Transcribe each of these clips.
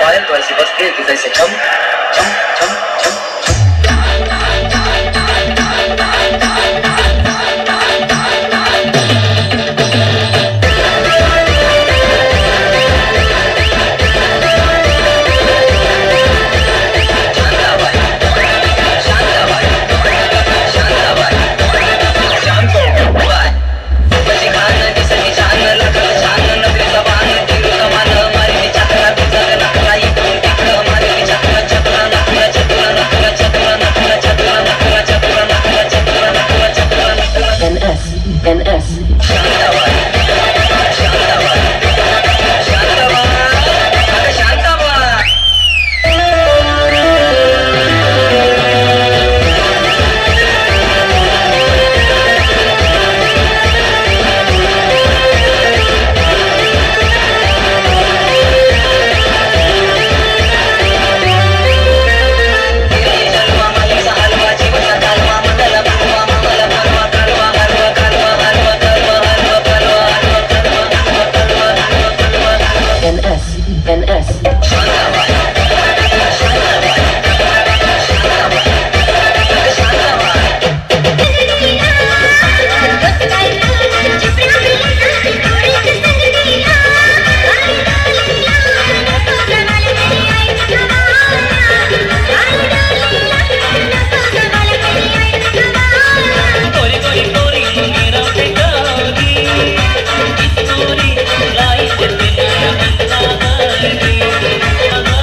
पायल तो ऐसी बजती कि जैसे छम छम छम छम Thank you.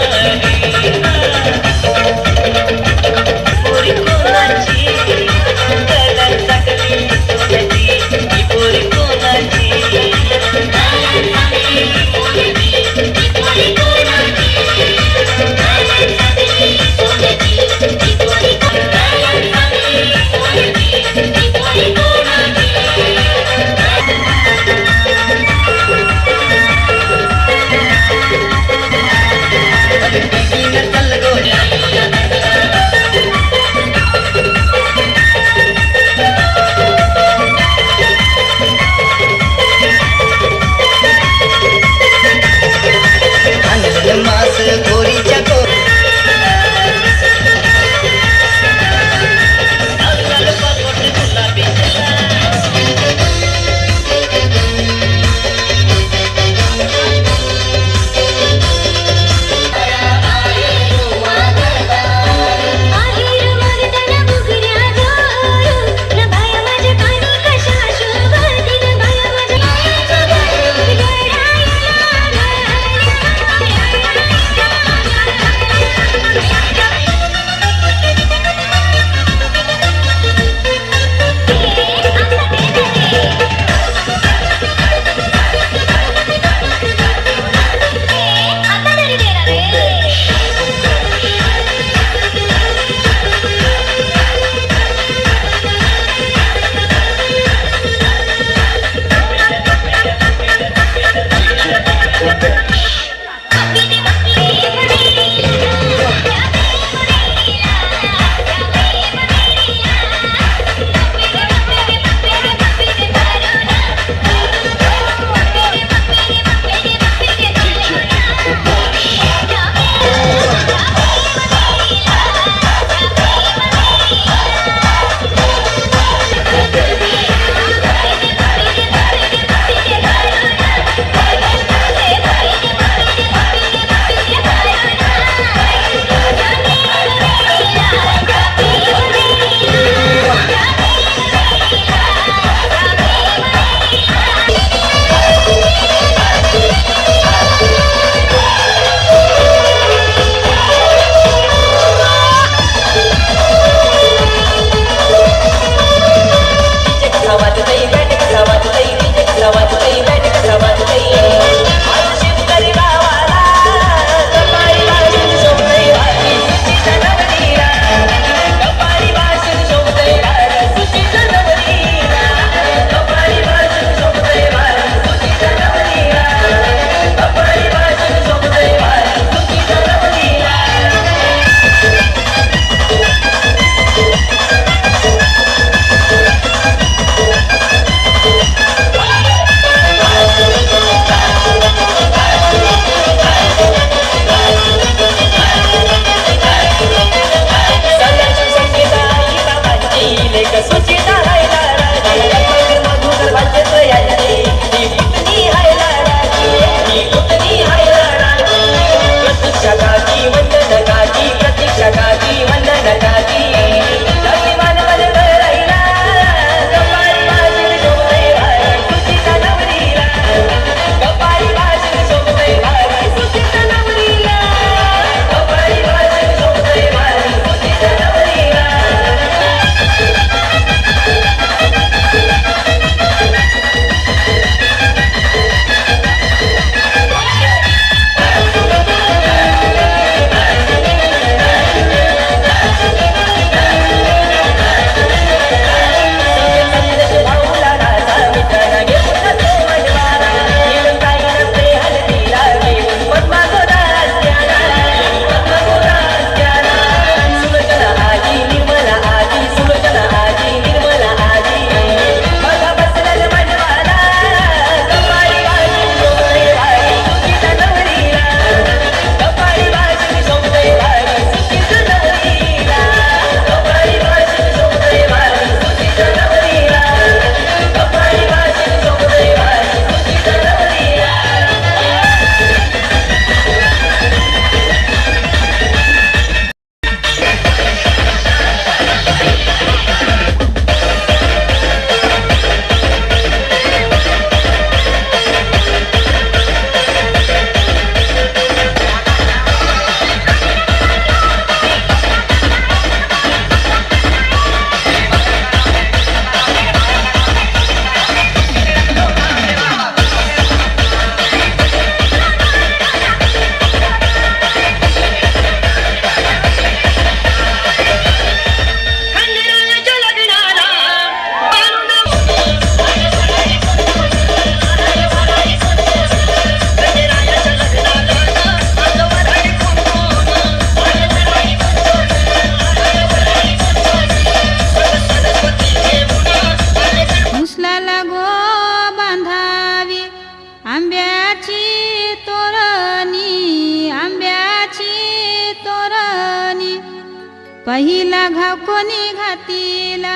पहिला घाव कोणी घातीला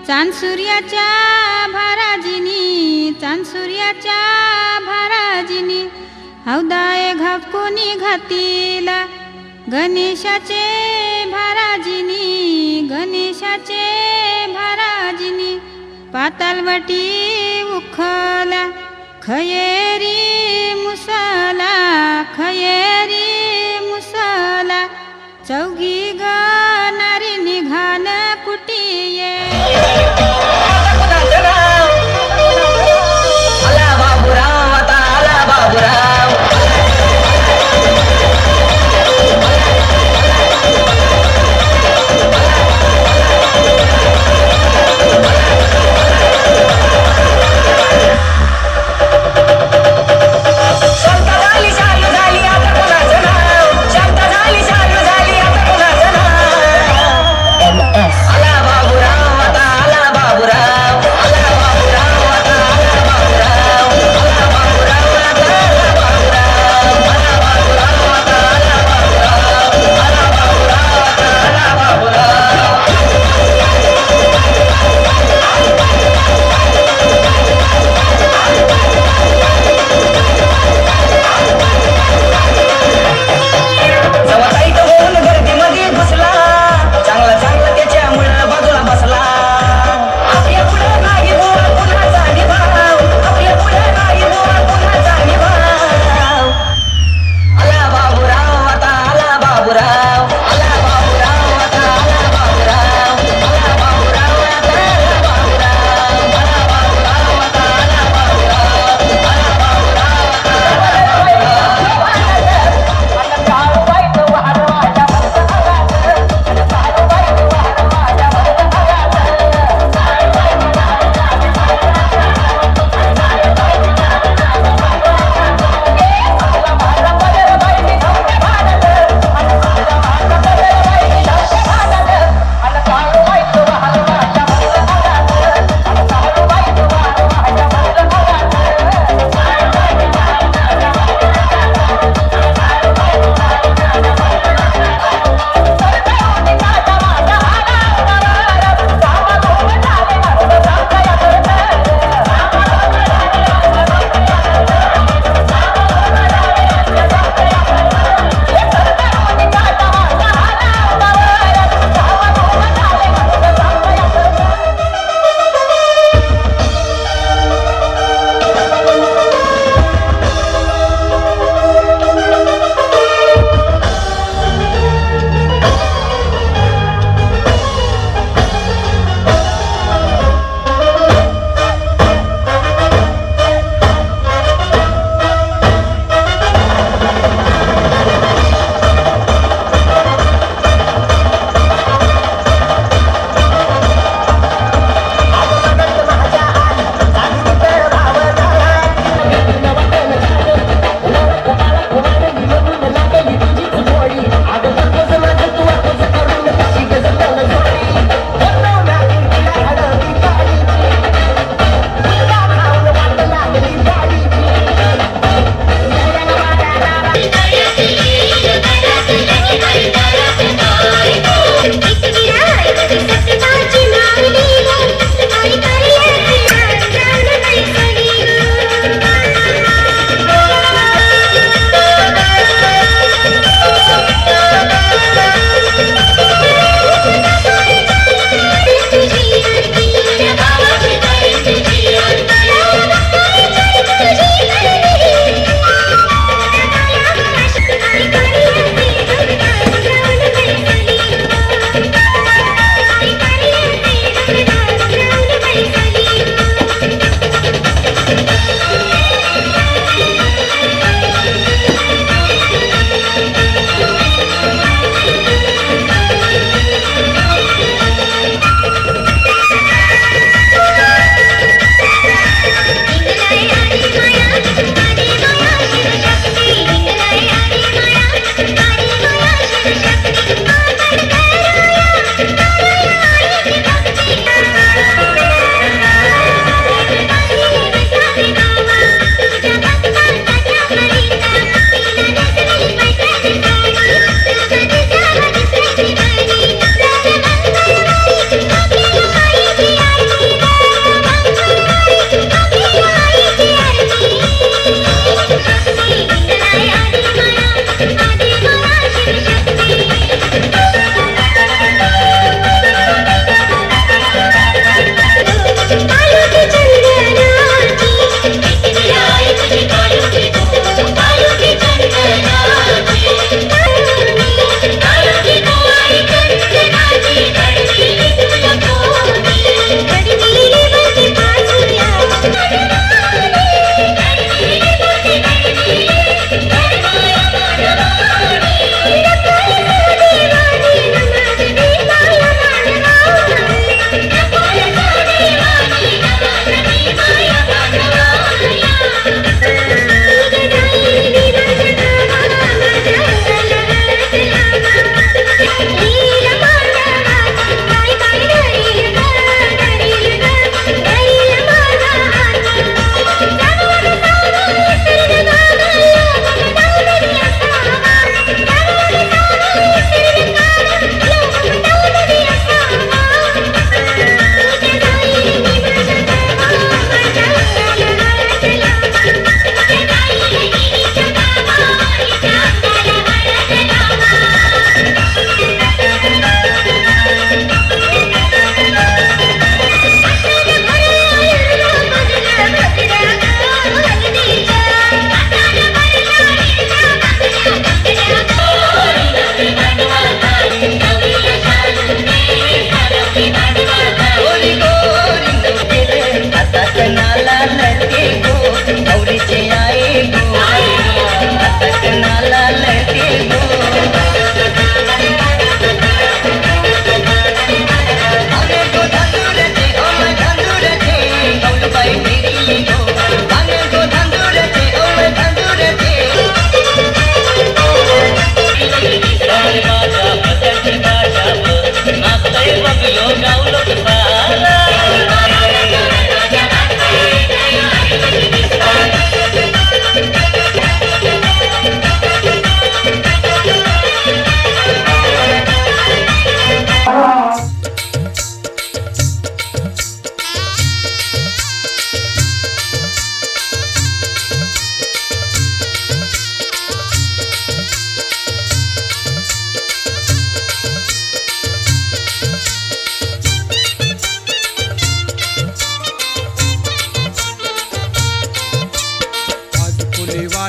चांद सूर्याच्या भाराजिनी, चांद सूर्याच्या भाराजिनी. हौदाय घाव कोणी घातीला गणेशाचे भाराजिनी, गणेशाचे भाराजिनी. पातालवटी उखला खयेरी मुसला, खयेरी मुसला. चौघी गणारी निघाल कुटिये. आला बाबूराव, आता आला बाबूराव. संतावाली चालू झाली आता कोणाची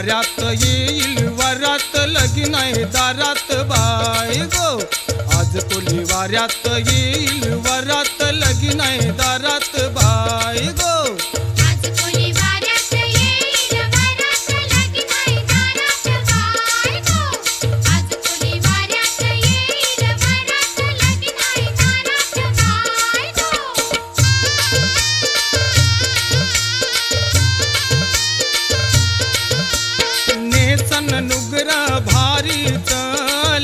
वाऱ्यात येईल वरात लगीन आहे दारात बाय गो. आज कोली वाऱ्यात येईल वरात लगीन आहे दारात बाय गो. आज कोणी वाऱ्यात येईल वरात लगीन आहे दारात बाय गो. आज कोणी वाऱ्यात येईल वरात लगीन आहे दारात बाय गो. नेसन नुगरा भारीच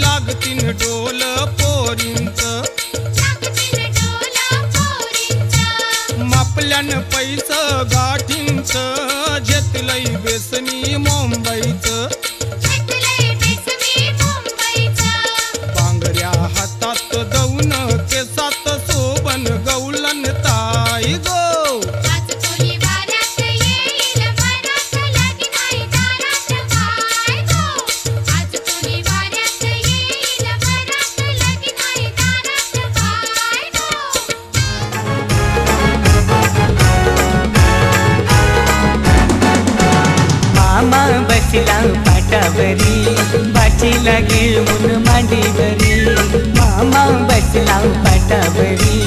लागतीन डोल पोरींच. लागतील डोला पोरींचं. मापल्यान पैस गाठींच घेतलंय बेसनी मुंबईचं. घेतलंय बेसमी मुंबईचं. बांगड्या हातात दौन केसात सोबन गौलन ताई गो. आज कोणी वाऱ्यात येईल वरात लगीन आहे दारात बाय गो. आज कोणी वाऱ्यात येईल वरात लगीन आहे दारात बाय गो. मामा बसला पाटावरी बाचीला घेऊन मांडीवरी. मामा बसला पाटावरी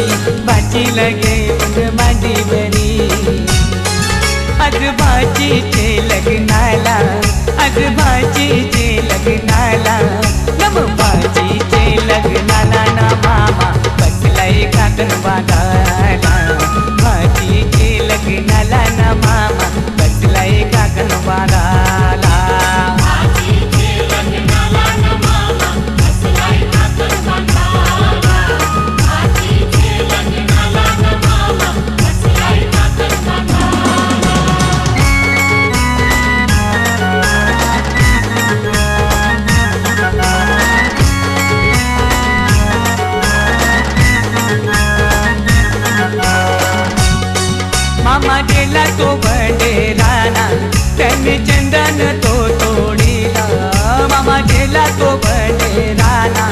बाचीला घेऊन मांडीवरी. आज बाचीचे लग्नाला आज बाचीचे लग्नाला नम बाचीचे लग्नाला ना मामा बसलाय काकण बागाला. बाचीचे लग्नाला ना मामा बसलाय काकण बागाला. मामा गेला तो बडेराना त्यांनी चंदन तो तोडीला. मामा गेला तो बडेराना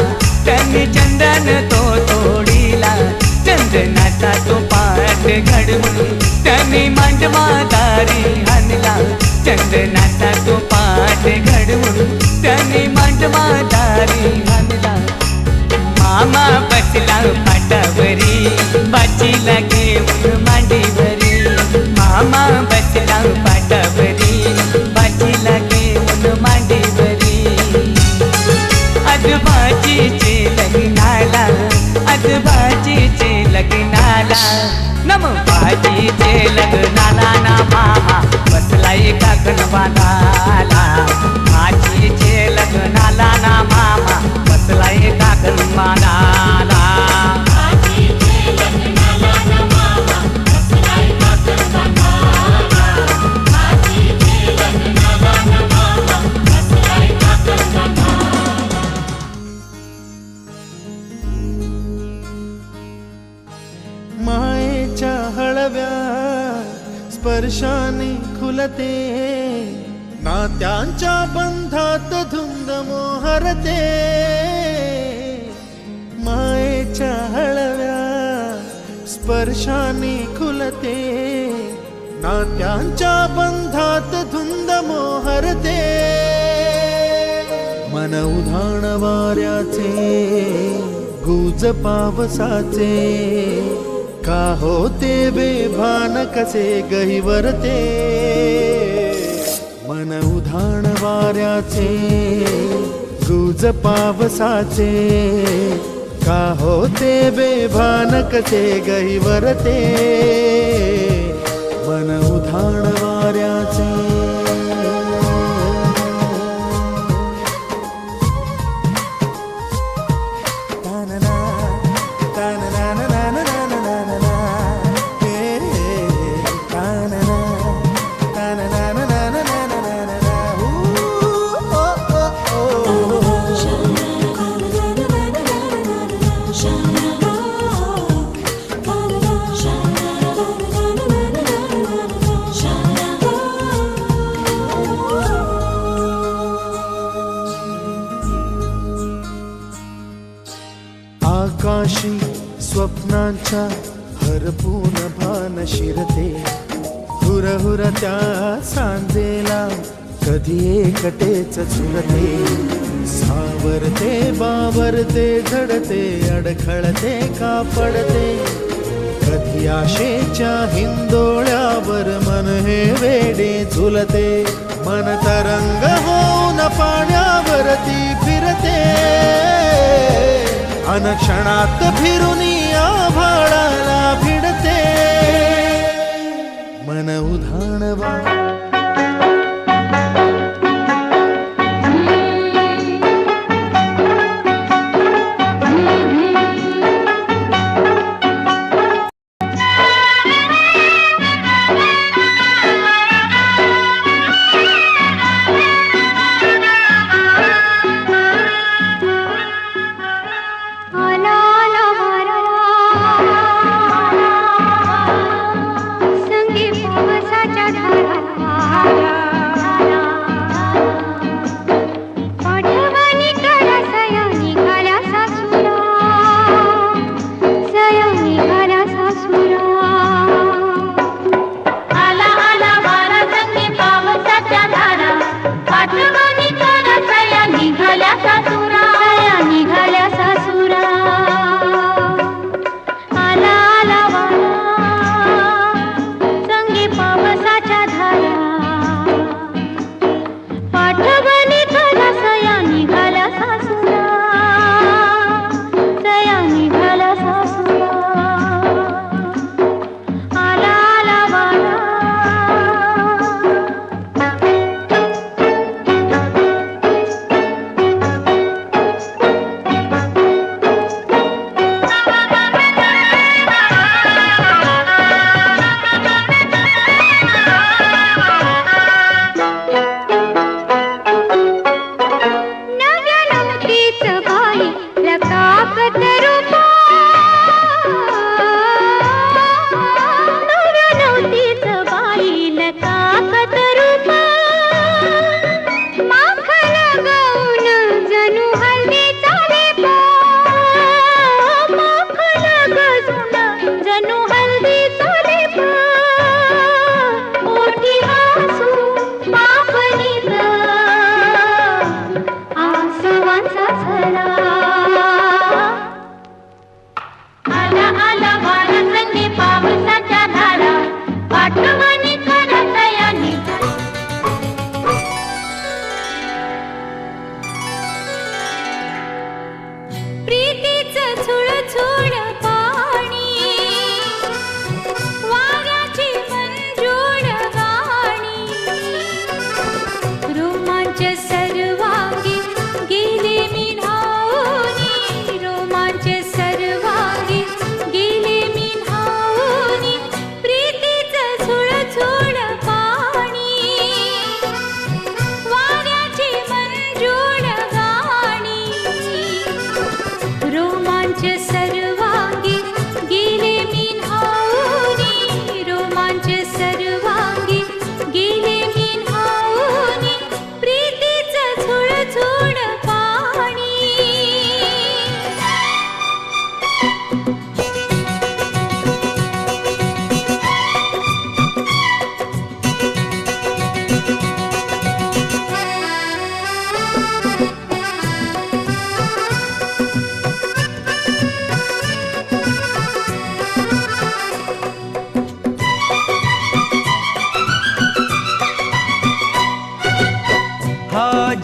त्यांनी चंदन तो तोडीला. चंदनाचा तो पाठ घडवून त्यांनी मांडवादारी आणला. चंदनाचा तो पाठ घडवून त्यांनी मांडवादारी आणला. मामा बसला पाटावरी बाचीला घेऊन मांडीवरी. मामा बसला पाटावरी बाचीला घेऊन मांडीवरी. आज बाचीचे लग्नाला आज बाचीचे लग्नाला नम बाचीचे लग्नाला ना मामा बसलाय काकण बांधाला. बाचीचे लग्नाला ना मामा बसलाय काकण बांधाला. मायेच्या हळव्या स्पर्शाने खुलते नात्यांच्या बंधात धुंद मोहरते. मायेच्या हळव्या स्पर्शाने खुलते नात्यांच्या बंधात धुंद मोहरते. मन उधाण वाऱ्याचे गुज पावसाचे का होते बेभान कसे गहिवरते. मन उधाण वाऱ्याचे गुज पावसाचे का होते बेभान कसे गहिवरते. मन उधाण वाऱ्याचे आकाशी स्वप्नांच्या हरपून भान शिरते. हुरहुर त्या सांजेला कधी एकटेच झुलते, सावरते बावरते झडते, अडखळते का पडते. कधी आशेच्या हिंदोळ्यावर मन हे वेडे झुलते, मन तरंग होऊन पाण्यावरती फिरते. अनक्षणात फिरून आभाळाला भिडते, मन उधाणवा.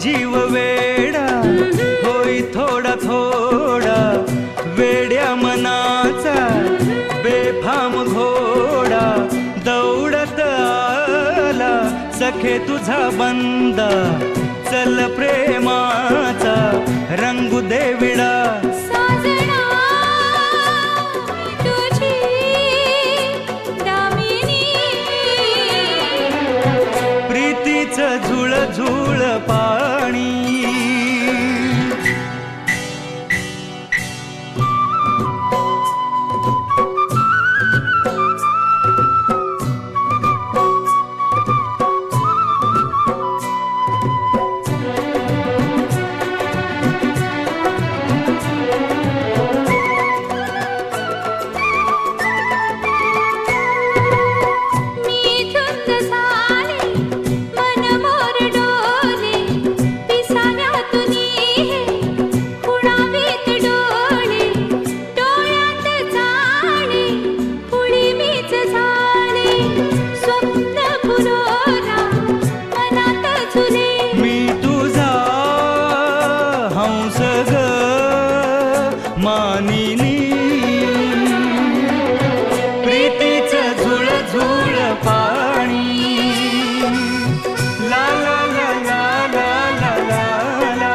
जीव वेडा होई थोडा थोडा, वेड्या मनाचा बेफाम घोडा. दौडत आला सखे तुझा बंदा, चल प्रेमाचा रंगू दे विडा. प्रीतीचं झुळ झुळ पाणी. हंस ग मानिनी प्रीतीचं झुळ झुळ पाणी ला ला ला ला ला ला ला ला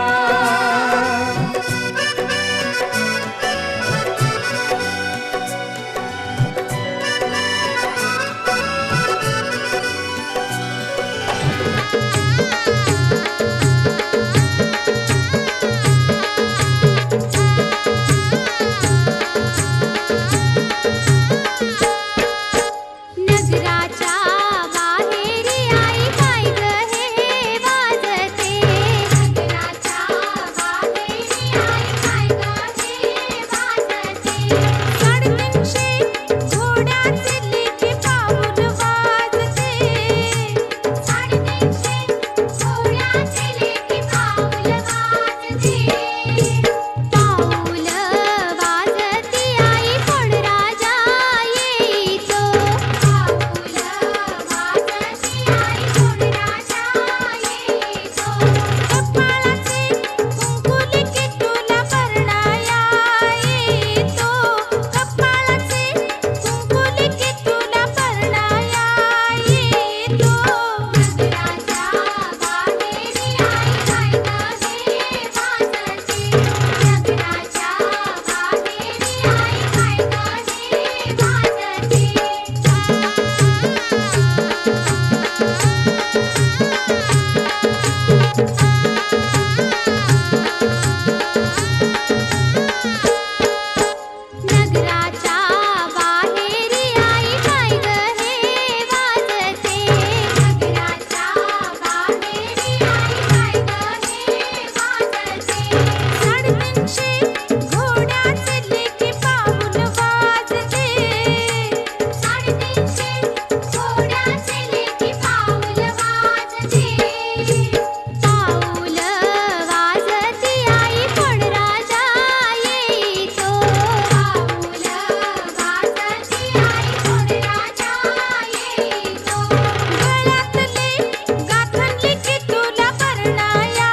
नगराच्या बाहेरी आई काय ग हे वाजते नगराच्या बाहेरी आई काय ग हे वाजते 350 घोड्याचे लेखी पाऊल वाजते 350 घोड्याचे लेखी पाऊल वाजते पाऊल वाजती आई कोण राजा येतो पाऊल वाजती आई कोण राजा येतो कपाळाचे कुंकुली की तुला परणाया येतो कपाळाचे कुंकुली की तुला परणाया येतो नगराच्या बाहेरी आई काय ग हे वाजते नगराच्या बाहेरी आई काय ग नगराच्या बाहेरी आई काय ग हे वाजते नगराच्या बाहेरी आई काय ग हे वाजते 350 घोड्याचे लेखी पाऊल वाजते 350 घोड्याचे लेखी पाऊल वाजते पाऊल वाजती आई कोण राजा येतो पाऊल वाजती आई कोण राजा येतो गळ्यातले गाठणले की तुला परणाया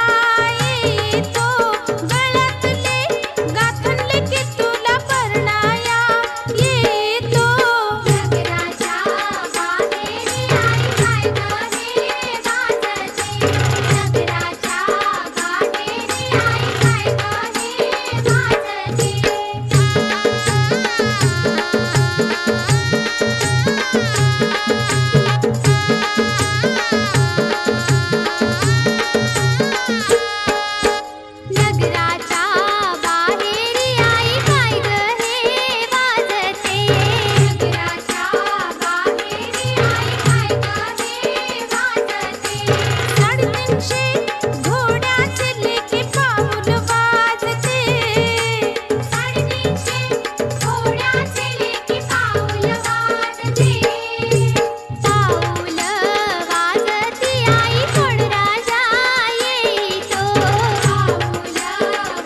येतो गळ्यातले गाठणले की तुला परणाया येतो नगराच्या बाहेरी आई काय ग हे वाजते नगराच्या बाहेरी आई काय ग नगराच्या बाहेरी आई काय ग हे वाजते नगराच्या बाहेरी आई काय ग हे वाजते 350 घोड्याचे लेखी पाऊल वाजते 350 घोड्याचे लेखी पाऊल वाजते पाऊल वाजती आई कोण राजा येतो पाऊल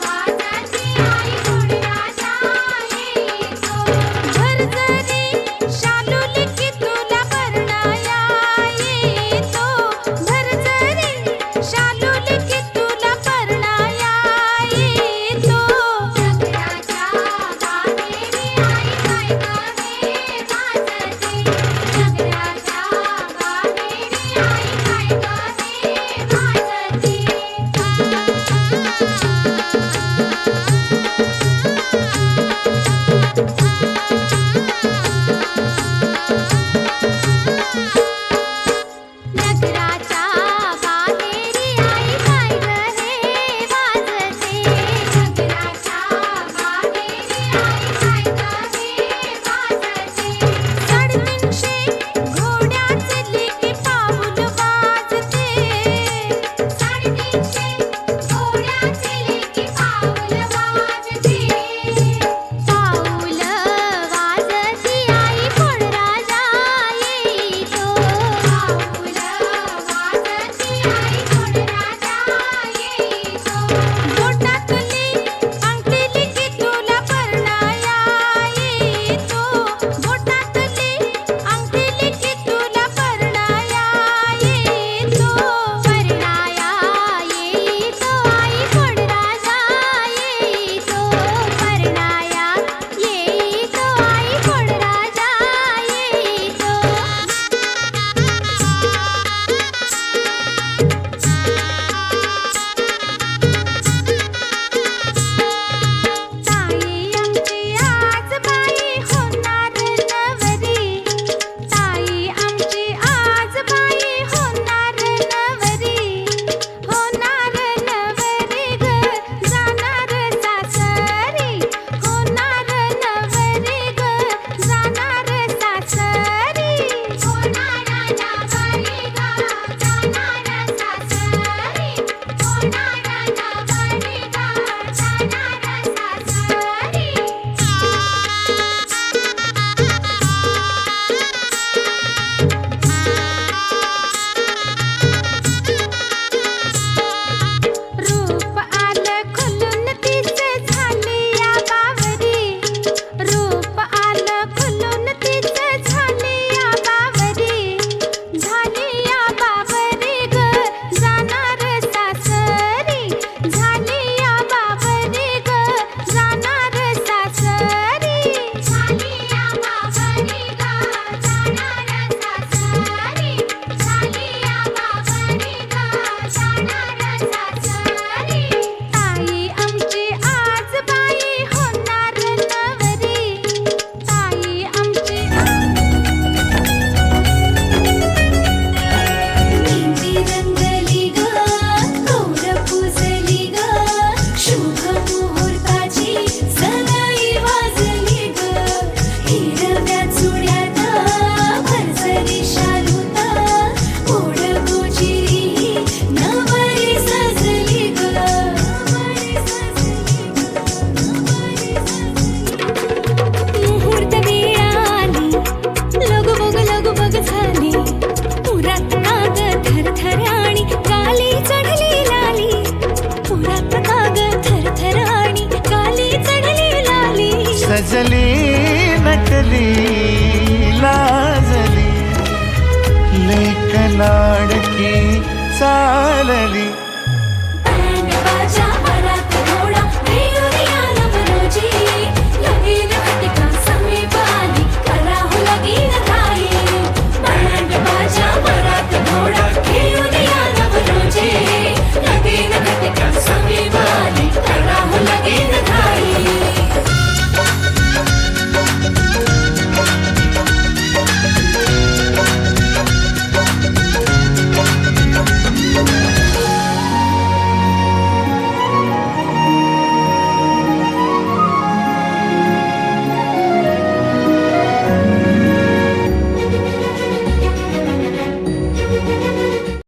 वाजती आई कोण राजा येतो भरजरी शालुली की तुला परणाया येतो भरजरी शालुली की तुला परणाया येतो नगराच्या बाहेरी आई काय ग हे वाजते नगराच्या बाहेरी आई काय ग नगराच्या बाहेरी आई काय ग हे वाजते नगराच्या बाहेरी आई काय ग हे वाजते 350 घोड्याचे लेखी पाऊल वाजते 350 घोड्याचे लेखी पाऊल वाजते पाऊल वाजती आई कोण राजा येतो पाऊल वाजती आई कोण राजा येतो बोटातली अंगठी की तुला परणाया येतो बोटातली अंगठी की तुला परणाया येतो परणाया येतो आई कोण राजा लाडकी चालली